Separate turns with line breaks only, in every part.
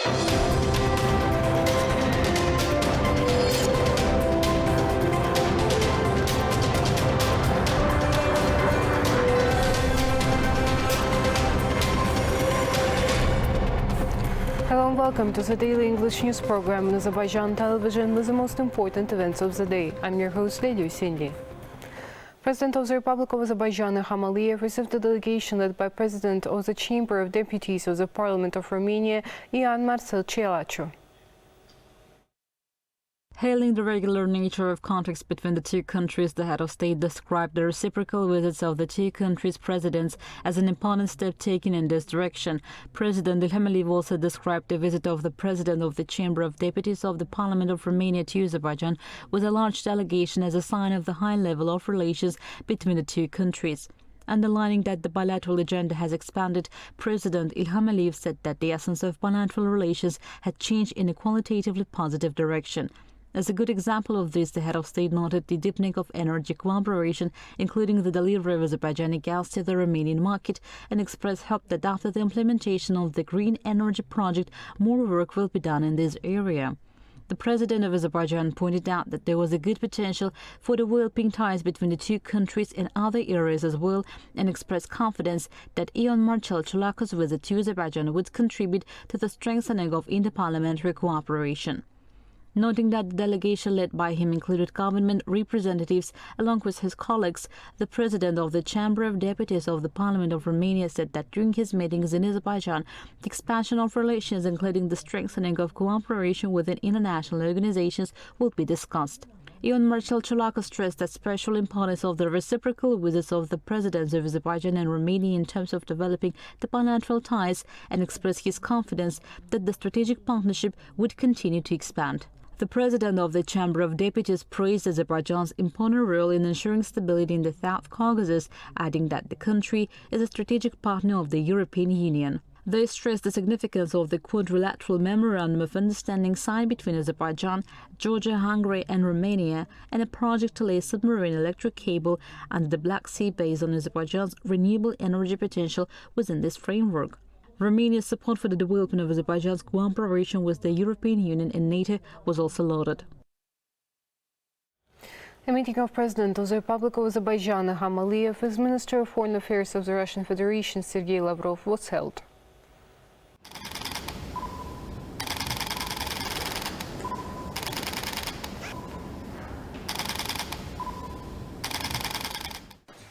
Hello and welcome to the daily English news program on Azərbaycan Television with the most important events of the day. I'm your host, Lady Cindy. President of the Republic of Azerbaijan, Ilham Aliyev, received a delegation led by President of the Chamber of Deputies of the Parliament of Romania, Ian Marcel Cielaciu.
Hailing the regular nature of contacts between the two countries, the head of state described the reciprocal visits of the two countries' presidents as an important step taken in this direction. President Ilham Aliyev also described the visit of the president of the Chamber of Deputies of the Parliament of Romania to Azerbaijan with a large delegation as a sign of the high level of relations between the two countries. Underlining that the bilateral agenda has expanded, President Ilham Aliyev said that the essence of bilateral relations had changed in a qualitatively positive direction. As a good example of this, the head of state noted the deepening of energy cooperation, including the delivery of Azerbaijani gas to the Romanian market, and expressed hope that after the implementation of the green energy project, more work will be done in this area. The president of Azerbaijan pointed out that there was a good potential for developing ties between the two countries in other areas as well, and expressed confidence that Ion Marcel Cielaciu's visit to Azerbaijan would contribute to the strengthening of interparliamentary cooperation. Noting that the delegation led by him included government representatives along with his colleagues, the president of the Chamber of Deputies of the Parliament of Romania said that during his meetings in Azerbaijan, the expansion of relations, including the strengthening of cooperation within international organizations, will be discussed. Ion Marcel Cielaciu stressed the special importance of the reciprocal visits of the presidents of Azerbaijan and Romania in terms of developing the bilateral ties, and expressed his confidence that the strategic partnership would continue to expand. The president of the Chamber of Deputies praised Azerbaijan's important role in ensuring stability in the South Caucasus, adding that the country is a strategic partner of the European Union. They stressed the significance of the quadrilateral memorandum of understanding signed between Azerbaijan, Georgia, Hungary and Romania, and a project to lay a submarine electric cable under the Black Sea based on Azerbaijan's renewable energy potential within this framework. Romania's support for the development of Azerbaijan's cooperation with the European Union and NATO was also lauded.
A meeting of President of the Republic of Azerbaijan, Ilham Aliyev, with Minister of Foreign Affairs of the Russian Federation, Sergei Lavrov, was held.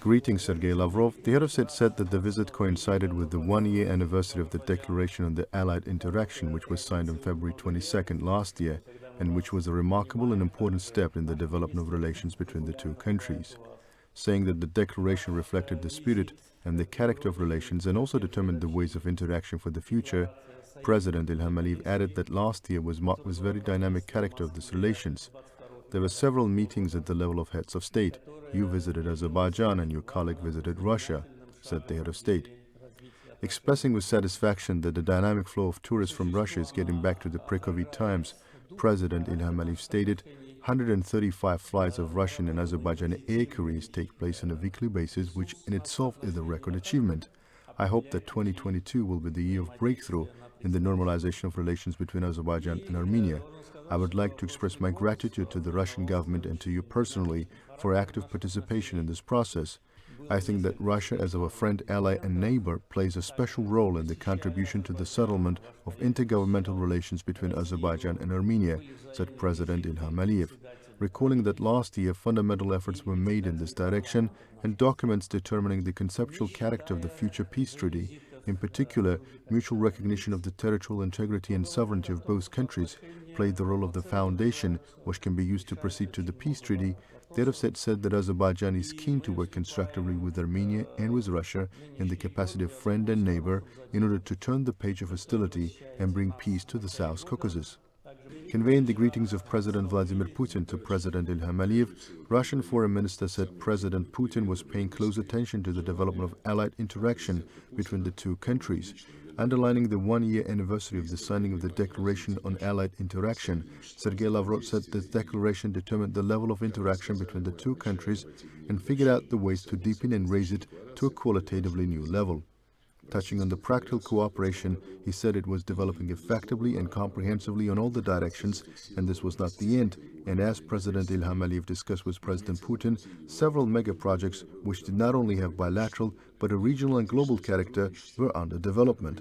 Greetings, Sergei Lavrov. The head of state said that the visit coincided with the one-year anniversary of the Declaration on the Allied Interaction, which was signed on February 22nd last year, and which was a remarkable and important step in the development of relations between the two countries. Saying that the declaration reflected the spirit and the character of relations and also determined the ways of interaction for the future, President Ilham Aliyev added that last year was marked with very dynamic character of these relations. There were several meetings at the level of heads of state. You visited Azerbaijan and your colleague visited Russia, said the head of state. Expressing with satisfaction that the dynamic flow of tourists from Russia is getting back to the pre-COVID times, President Ilham Aliyev stated 135 flights of Russian and Azerbaijani air carriers take place on a weekly basis, which in itself is a record achievement. I hope that 2022 will be the year of breakthrough in the normalization of relations between Azerbaijan and Armenia. I would like to express my gratitude to the Russian government and to you personally for active participation in this process. I think that Russia, as our friend, ally and neighbor, plays a special role in the contribution to the settlement of intergovernmental relations between Azerbaijan and Armenia, said President Ilham Aliyev, recalling that last year fundamental efforts were made in this direction and documents determining the conceptual character of the future peace treaty, in particular mutual recognition of the territorial integrity and sovereignty of both countries, played the role of the foundation which can be used to proceed to the peace treaty. The head of state said that Azerbaijan is keen to work constructively with Armenia and with Russia in the capacity of friend and neighbor in order to turn the page of hostility and bring peace to the South Caucasus. Conveying the greetings of President Vladimir Putin to President Ilham Aliyev, Russian Foreign Minister said President Putin was paying close attention to the development of allied interaction between the two countries. Underlining the one-year anniversary of the signing of the Declaration on Allied Interaction, Sergei Lavrov said this declaration determined the level of interaction between the two countries and figured out the ways to deepen and raise it to a qualitatively new level. Touching on the practical cooperation, he said it was developing effectively and comprehensively on all the directions, and this was not the end. And as President Ilham discussed with President Putin, several mega projects which did not only have bilateral but a regional and global character were under development.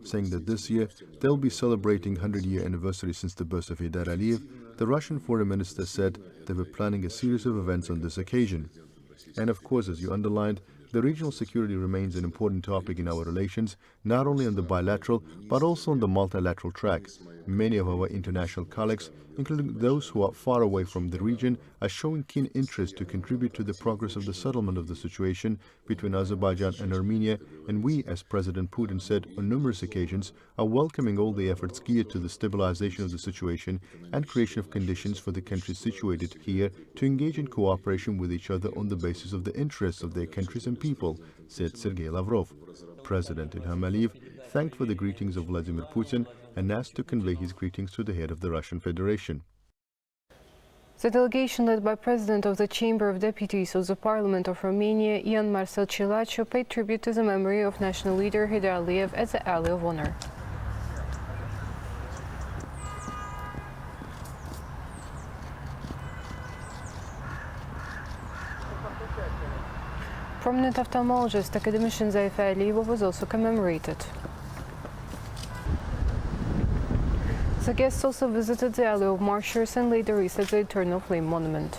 Saying that this year they'll be celebrating 100-year anniversary since the birth of Heydar Aliyev, the Russian foreign minister said they were planning a series of events on this occasion. And of course, as you underlined, the regional security remains an important topic in our relations, not only on the bilateral, but also on the multilateral track. Many of our international colleagues, including those who are far away from the region, are showing keen interest to contribute to the progress of the settlement of the situation between Azerbaijan and Armenia, and we, as President Putin said on numerous occasions, are welcoming all the efforts geared to the stabilization of the situation and creation of conditions for the countries situated here to engage in cooperation with each other on the basis of the interests of their countries and people, said Sergei Lavrov. President Ilham Aliyev thanked for the greetings of Vladimir Putin and asked to convey his greetings to the head of the Russian Federation.
The delegation led by President of the Chamber of Deputies of the Parliament of Romania, Ian Marcel Cilaciu, paid tribute to the memory of national leader Heydar Aliyev as the Ally of Honor. Prominent ophthalmologist academician Zayfa Aliyeva was also commemorated. The guests also visited the Alley of Martyrs and laid a wreath at the Eternal Flame Monument.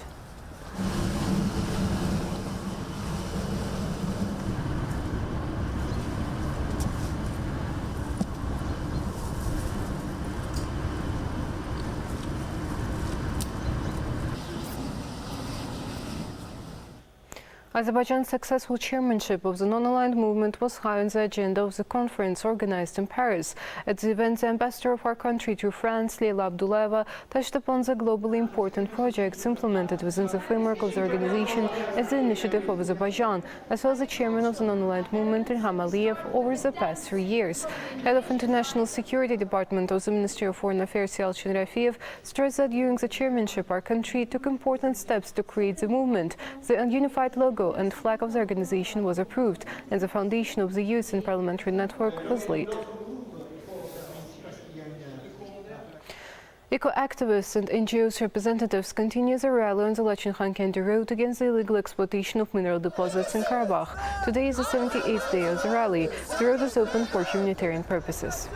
Azerbaijan's successful chairmanship of the non-aligned movement was high on the agenda of the conference organized in Paris. At the event, the ambassador of our country to France, Leyla Abdullaeva, touched upon the globally important projects implemented within the framework of the organization as the initiative of Azerbaijan, as well as the chairman of the non-aligned movement, Ilham Aliyev, over the past 3 years. Head of International Security Department of the Ministry of Foreign Affairs, Yalchin Rafiev, stressed that during the chairmanship, our country took important steps to create the movement. The unified logo and flag of the organization was approved, and the foundation of the Youth and Parliamentary Network was laid. Eco-activists and NGOs representatives continue the rally on the Lachin-Khankendi road against the illegal exploitation of mineral deposits in Karabakh. Today is the 78th day of the rally. The road is open for humanitarian purposes.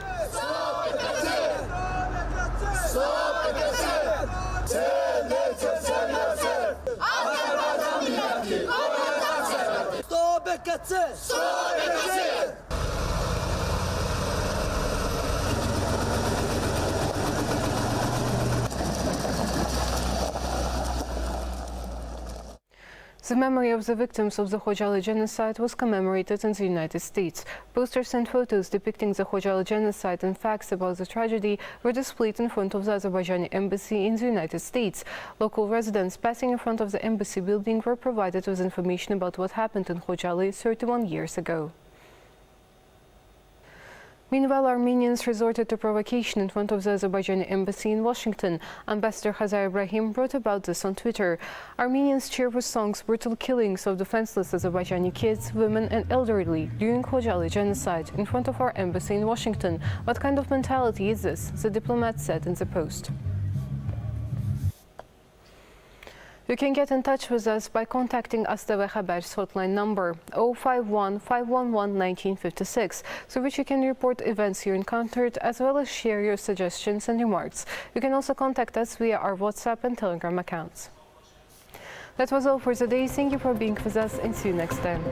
The memory of the victims of the Khojaly genocide was commemorated in the United States. Posters and photos depicting the Khojaly genocide and facts about the tragedy were displayed in front of the Azerbaijani embassy in the United States. Local residents passing in front of the embassy building were provided with information about what happened in Khojaly 31 years ago. Meanwhile, Armenians resorted to provocation in front of the Azerbaijani embassy in Washington. Ambassador Hazar Ibrahim wrote about this on Twitter. Armenians cheer with songs brutal killings of defenseless Azerbaijani kids, women and elderly during Khojaly genocide in front of our embassy in Washington. What kind of mentality is this? The diplomat said in the post. You can get in touch with us by contacting AzTV Haber's hotline number 051 511 1956, through which you can report events you encountered as well as share your suggestions and remarks. You can also contact us via our WhatsApp and Telegram accounts. That was all for today. Thank you for being with us and see you next time.